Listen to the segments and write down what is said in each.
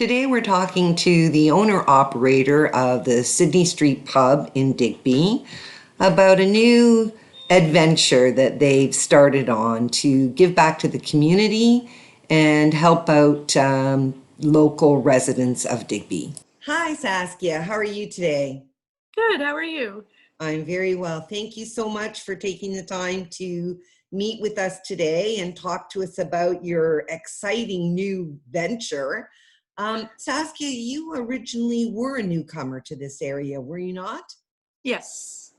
Today we're talking to the owner-operator of the Sydney Street Pub in Digby about a new adventure that they've started on to give back to the community and help out local residents of Digby. Hi Saskia, how are you today? Good, how are you? I'm very well. Thank you so much for taking the time to meet with us today and talk to us about your exciting new venture. Saskia, you originally were a newcomer to this area, were you not? Yes.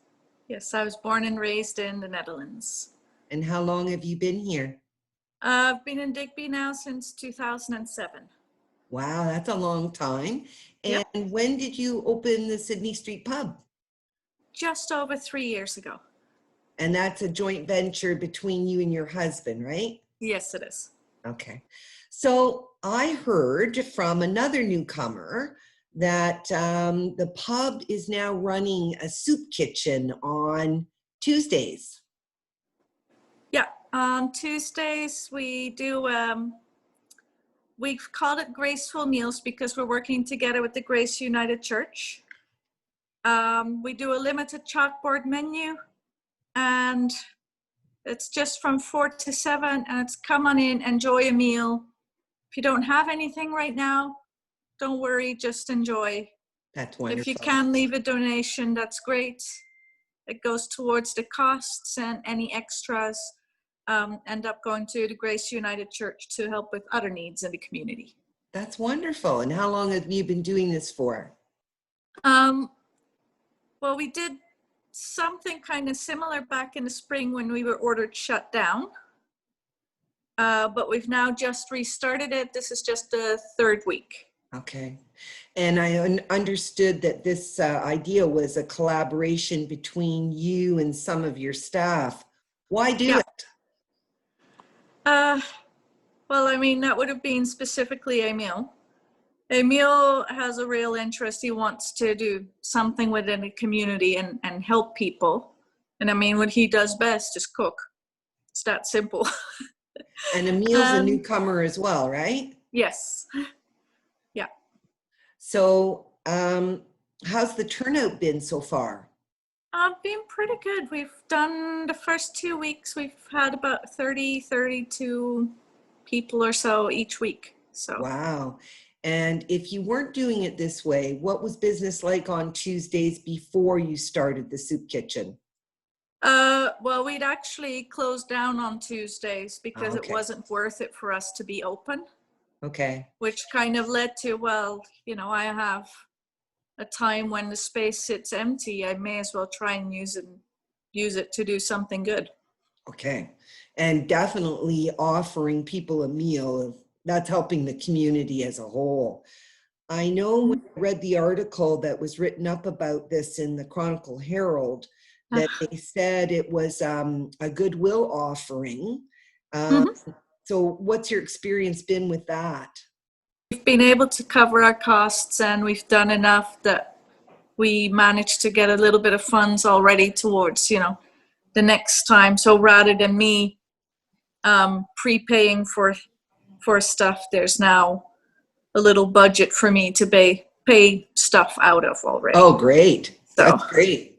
Yes, I was born and raised in the Netherlands. And how long have you been here? I've been in Digby now since 2007. Wow, that's a long time. And Yep. when did you open the Sydney Street Pub? Just over 3 years ago. And that's a joint venture between you and your husband, right? Yes, it is. Okay. So I heard from another newcomer that the pub is now running a soup kitchen on Tuesdays. Yeah, on Tuesdays we do, we've called it Graceful Meals because we're working together with the Grace United Church. We do a limited chalkboard menu and it's just from 4 to 7 and it's come on in, enjoy a meal. If you don't have anything right now, don't worry, just enjoy. That's wonderful. If you can leave a donation, that's great. It goes towards the costs, and any extras end up going to the Grace United Church to help with other needs in the community. That's wonderful. And how long have you been doing this for? Well, we did something kind of similar back in the spring when we were ordered shut down. But we've now just restarted it. This is just the third week. Okay. And I understood that this idea was a collaboration between you and some of your staff. Why do it? Well, I mean, that would have been specifically Emil. Emil has a real interest. He wants to do something within the community and help people. And I mean, what he does best is cook. It's that simple. And Emil's a newcomer as well, right? Yes. Yeah. So how's the turnout been so far? Been pretty good. We've done the first 2 weeks. We've had about 32 people or so each week. So wow. And if you weren't doing it this way, what was business like on Tuesdays before you started the soup kitchen? Well, we'd actually closed down on Tuesdays because Okay. it wasn't worth it for us to be open. Okay. Which kind of led to, well, you know, I have a time when the space sits empty. I may as well try and use it to do something good. Okay. And definitely offering people a meal, that's helping the community as a whole. I know when I read the article that was written up about this in the Chronicle Herald, that they said it was a goodwill offering. So what's your experience been with that? We've been able to cover our costs, and we've done enough that we managed to get a little bit of funds already towards, you know, the next time. So rather than me prepaying for stuff, there's now a little budget for me to pay stuff out of already. Oh, great. So, that's great.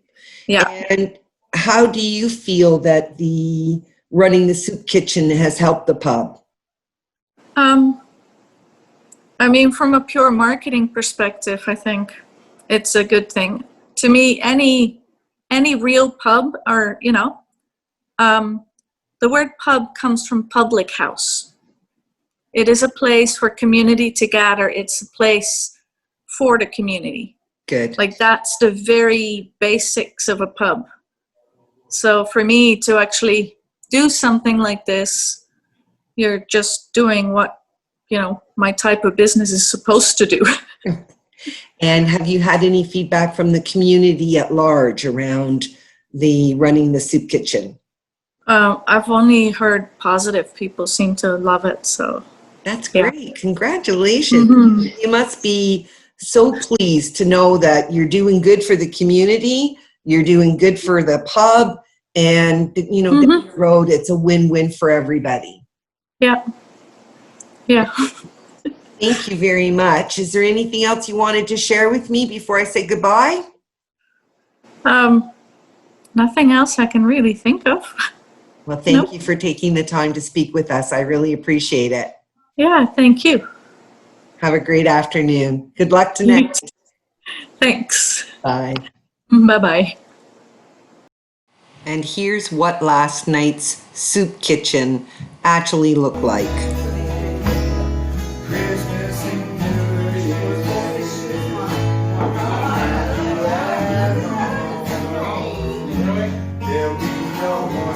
Yeah. And how do you feel that the running the soup kitchen has helped the pub? I mean, from a pure marketing perspective, I think it's a good thing. To me, any real pub, or, you know, the word pub comes from public house. It is a place for community to gather. It's a place for the community. Good. Like, that's the very basics of a pub. So for me to actually do something like this, you're just doing what, you know, my type of business is supposed to do. And have you had any feedback from the community at large around the running the soup kitchen? I've only heard positive. People seem to love it. So that's great. Yeah. Congratulations. You must be so pleased to know that you're doing good for the community, you're doing good for the pub, and, you know, down the road, it's a win-win for everybody. Yeah. Yeah. Thank you very much. Is there anything else you wanted to share with me before I say goodbye? Nothing else I can really think of. Well, thank you for taking the time to speak with us. I really appreciate it. Yeah, thank you. Have a great afternoon. Good luck tonight. Thanks. Bye. Bye-bye. And here's what last night's soup kitchen actually looked like. There'll be no more